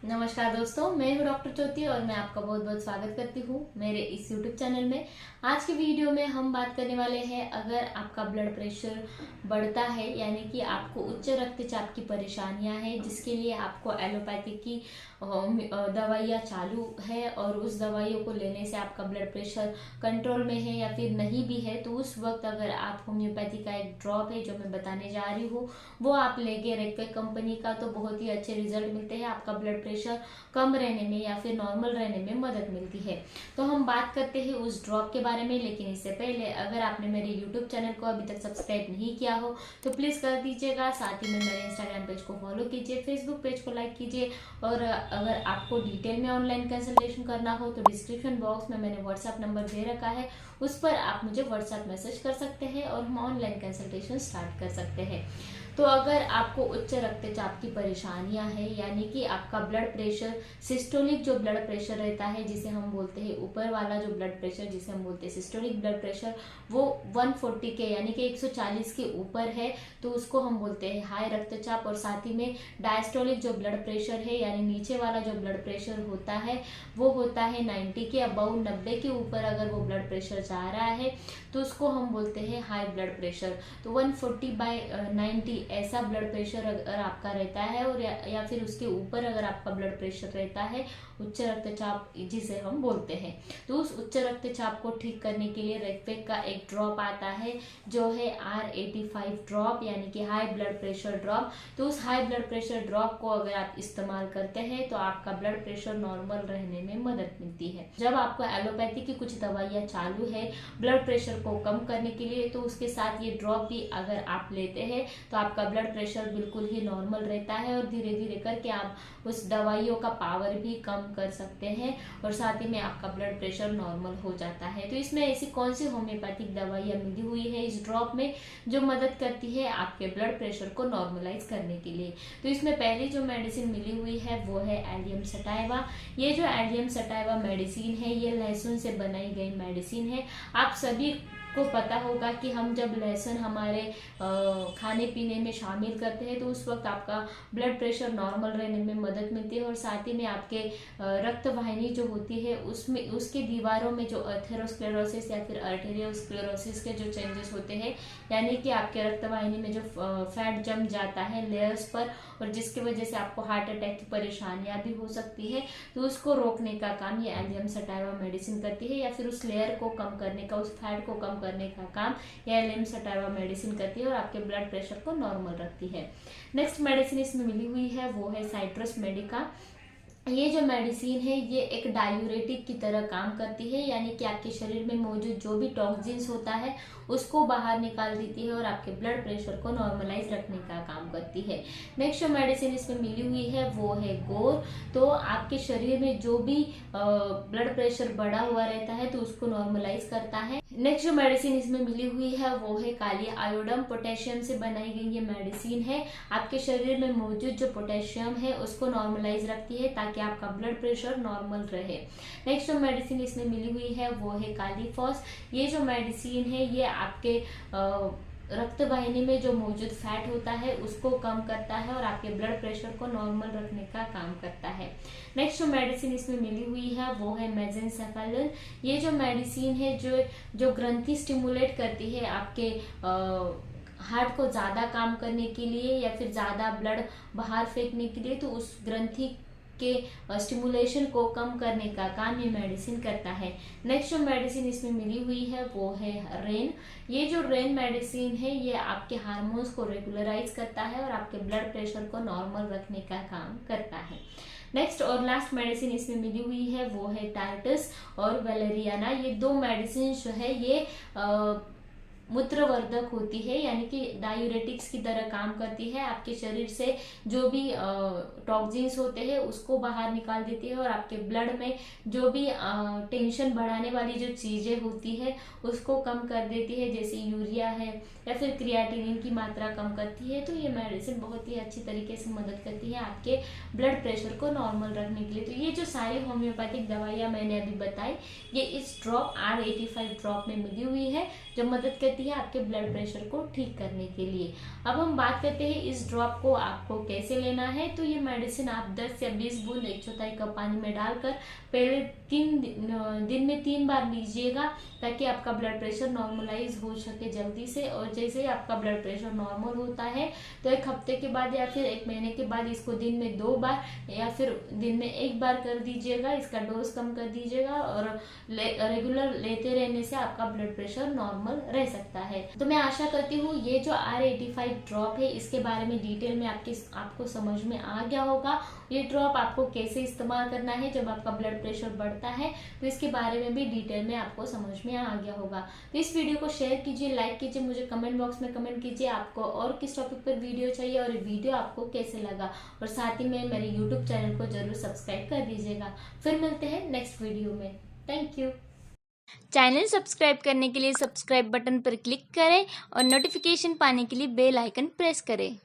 नमस्कार दोस्तों, मैं हूँ डॉक्टर ज्योति और मैं आपका बहुत बहुत स्वागत करती हूँ मेरे इस यूट्यूब चैनल में। आज की वीडियो में हम बात करने वाले हैं, अगर आपका ब्लड प्रेशर बढ़ता है यानी कि आपको उच्च रक्तचाप की परेशानियां हैं, जिसके लिए आपको एलोपैथी की दवाइयाँ चालू है और उस दवाइयों को लेने से आपका ब्लड प्रेशर कंट्रोल में है या फिर नहीं भी है, तो उस वक्त अगर आप होम्योपैथी का एक ड्रॉप है जो मैं बताने जा रही हूँ वो आप लेंगे रेक्वेक कंपनी का, तो बहुत ही अच्छे रिजल्ट मिलते हैं। आपका ब्लड प्रेशर कम रहने में या फिर नॉर्मल रहने में मदद मिलती है। तो हम बात करते हैं उस ड्रॉप के बारे में, लेकिन इससे पहले अगर आपने मेरे यूट्यूब चैनल को अभी तक सब्सक्राइब नहीं किया हो तो प्लीज कर दीजिएगा। साथ ही में मेरे इंस्टाग्राम पेज को फॉलो कीजिए, फेसबुक पेज को लाइक कीजिए, और अगर आपको डिटेल में ऑनलाइन कंसल्टेशन करना हो तो डिस्क्रिप्शन बॉक्स में मैंने व्हाट्सएप नंबर दे रखा है, उस पर आप मुझे व्हाट्सएप मैसेज कर सकते हैं और हम ऑनलाइन कंसल्टेशन स्टार्ट कर सकते हैं। तो अगर आपको उच्च रक्तचाप की परेशानियां हैं, यानी कि आपका ब्लड प्रेशर सिस्टोलिक जो ब्लड प्रेशर रहता है जिसे हम बोलते हैं, ऊपर वाला जो ब्लड प्रेशर जिसे हम बोलते हैं सिस्टोलिक ब्लड प्रेशर, वो 140 के यानी कि 140 के ऊपर है तो उसको हम बोलते हैं हाई रक्तचाप। और साथ ही में डायस्टोलिक जो ब्लड प्रेशर है यानी नीचे वाला जो ब्लड प्रेशर होता है वो होता है 90 के अबाउ, 90 के ऊपर अगर वो ब्लड प्रेशर जा रहा है तो उसको हम बोलते हैं हाई ब्लड प्रेशर। तो 140/90 ऐसा ब्लड प्रेशर अगर आपका रहता है और या फिर उसके ऊपर अगर आपका ब्लड प्रेशर रहता है, उच्च रक्तचाप जिसे हम बोलते हैं, तो उस उच्च रक्तचाप को ठीक करने के लिए रेक्वेक का एक ड्रॉप आता है जो है R85 ड्रॉप, यानी कि हाई ब्लड प्रेशर ड्रॉप। तो उस हाई ब्लड प्रेशर ड्रॉप को अगर आप इस्तेमाल करते हैं तो आपका ब्लड प्रेशर नॉर्मल रहने में मदद मिलती है। जब आपको एलोपैथी की कुछ दवाइयाँ चालू है ब्लड प्रेशर को कम करने के लिए, तो उसके साथ ये ड्रॉप भी अगर आप लेते हैं तो आपका ब्लड प्रेशर बिल्कुल ही नॉर्मल रहता है और धीरे धीरे करके आप उस दवाइयों का पावर भी कम कर सकते हैं और साथ ही में आपका ब्लड प्रेशर नॉर्मल हो जाता है। तो इसमें ऐसी कौन सी होम्योपैथिक दवाइयाँ मिली हुई है इस ड्रॉप में जो मदद करती है आपके ब्लड प्रेशर को नॉर्मलाइज करने के लिए? तो इसमें पहली जो मेडिसिन मिली हुई है वो है एलियम सटाइवा। ये जो एलियम सटाइवा मेडिसिन है ये लहसुन से बनाई गई मेडिसिन है। आप सभी को पता होगा कि हम जब लहसुन हमारे खाने पीने में शामिल करते हैं तो उस वक्त आपका ब्लड प्रेशर नॉर्मल रहने में मदद मिलती है और साथ ही में आपके रक्त वाहिनी जो होती है उसमें उसके दीवारों में जो अथेरोस्क्लेरोसिस या फिर आर्टेरियोस्क्लेरोसिस के जो चेंजेस होते हैं, यानी कि आपके रक्त वाहिनी में जो फैट जम जाता है लेयर्स पर और जिसकी वजह से आपको हार्ट अटैक की परेशानियां भी हो सकती है, तो उसको रोकने का काम ये एलियम सटाइवा मेडिसिन करती है, या फिर उस लेयर को कम करने का, उस फैट को कम करने का काम ये एलियम सटाइवा मेडिसिन करती है और आपके ब्लड प्रेशर को नॉर्मल रखती है। नेक्स्ट मेडिसिन इसमें मिली हुई है वो है साइट्रस मेडिका। ये जो मेडिसिन है ये एक डायूरेटिक की तरह काम करती है, यानी कि आपके शरीर में मौजूद जो भी टॉक्सिन्स होता है उसको बाहर निकाल देती है और आपके ब्लड प्रेशर को नॉर्मलाइज रखने का काम करती है। नेक्स्ट जो मेडिसिन इसमें मिली हुई है वो है गोर। तो आपके शरीर में जो भी ब्लड प्रेशर बढ़ा हुआ रहता है तो उसको नॉर्मलाइज करता है। नेक्स्ट जो मेडिसिन इसमें मिली हुई है वो है काली आयोडम, पोटेशियम से बनाई गई ये मेडिसिन है। आपके शरीर में मौजूद जो पोटेशियम है उसको नॉर्मलाइज रखती है ताकि आपका ब्लड प्रेशर नॉर्मल रहे। नेक्स्ट जो मेडिसिन इसमें मिली हुई है वो है कालीफॉस। ये जो मेडिसिन है ये आपके रक्त वाहिनी में जो मौजूद फैट होता है उसको कम करता है और आपके ब्लड प्रेशर को नॉर्मल रखने का काम करता है। नेक्स्ट जो मेडिसिन इसमें मिली हुई है वो है मेजेंसेफेलिन। ये जो मेडिसिन है जो ग्रंथि स्टिमुलेट करती है आपके हार्ट को ज्यादा काम करने के लिए या फिर ज्यादा ब्लड बाहर फेंकने के लिए, तो उस ग्रंथि के स्टिमुलेशन को कम करने का काम ये मेडिसिन करता है। नेक्स्ट जो मेडिसिन इसमें मिली हुई है वो है रेन। ये जो रेन मेडिसिन है ये आपके हार्मोन्स को रेगुलराइज करता है और आपके ब्लड प्रेशर को नॉर्मल रखने का काम करता है। नेक्स्ट और लास्ट मेडिसिन इसमें मिली हुई है वो है टार्टस और वेलेरियाना। ये दो मेडिसिन जो है ये मूत्रवर्धक होती है, यानी कि डायूरेटिक्स की तरह काम करती है। आपके शरीर से जो भी टॉक्सिन्स होते हैं उसको बाहर निकाल देती है और आपके ब्लड में जो भी टेंशन बढ़ाने वाली जो चीजें होती है उसको कम कर देती है, जैसे यूरिया है या फिर क्रिएटिनिन की मात्रा कम करती है। तो ये मेडिसिन बहुत ही अच्छी तरीके से मदद करती है आपके ब्लड प्रेशर को नॉर्मल रखने के लिए। तो ये जो सारी होम्योपैथिक दवाइयाँ मैंने अभी बताई ये इस ड्रॉप R85 ड्रॉप में मिली हुई है जो मदद करती रहती है आपके ब्लड प्रेशर को ठीक करने के लिए। अब हम बात करते हैं इस ड्रॉप को आपको कैसे लेना है। तो ये मेडिसिन आप 10 या 20 बूंद 1/4 कप पानी में डालकर पहले 3 दिन में 3 बार लीजिएगा, ताकि आपका ब्लड प्रेशर नॉर्मलाइज हो सके जल्दी से। और जैसे ही आपका ब्लड प्रेशर नॉर्मल होता है तो 1 हफ्ते के बाद या फिर 1 महीने के बाद इसको दिन में 2 बार या फिर दिन में 1 बार कर दीजिएगा। इसका डोज कम कर दीजिएगा और रेगुलर लेते रहने से आपका ब्लड प्रेशर नॉर्मल रह सकता है। तो मैं आशा करती हूँ ये जो R85 ड्रॉप है इसके बारे में डिटेल में आपको समझ में आ गया होगा। ये ड्रॉप आपको कैसे इस्तेमाल करना है जब आपका ब्लड प्रेशर बढ़ता है, तो इसके बारे में भी डिटेल में आपको समझ में आ गया होगा। तो इस वीडियो को शेयर कीजिए, लाइक कीजिए, मुझे कमेंट बॉक्स में कमेंट कीजिए आपको और किस टॉपिक पर वीडियो चाहिए और ये वीडियो आपको कैसे लगा। और साथ ही में मेरे यूट्यूब चैनल को जरूर सब्सक्राइब कर दीजिएगा। फिर मिलते हैं नेक्स्ट वीडियो में। Thank you. चैनल सब्सक्राइब करने के लिए सब्सक्राइब बटन पर क्लिक करें और नोटिफिकेशन पाने के लिए बेल आइकन प्रेस करें।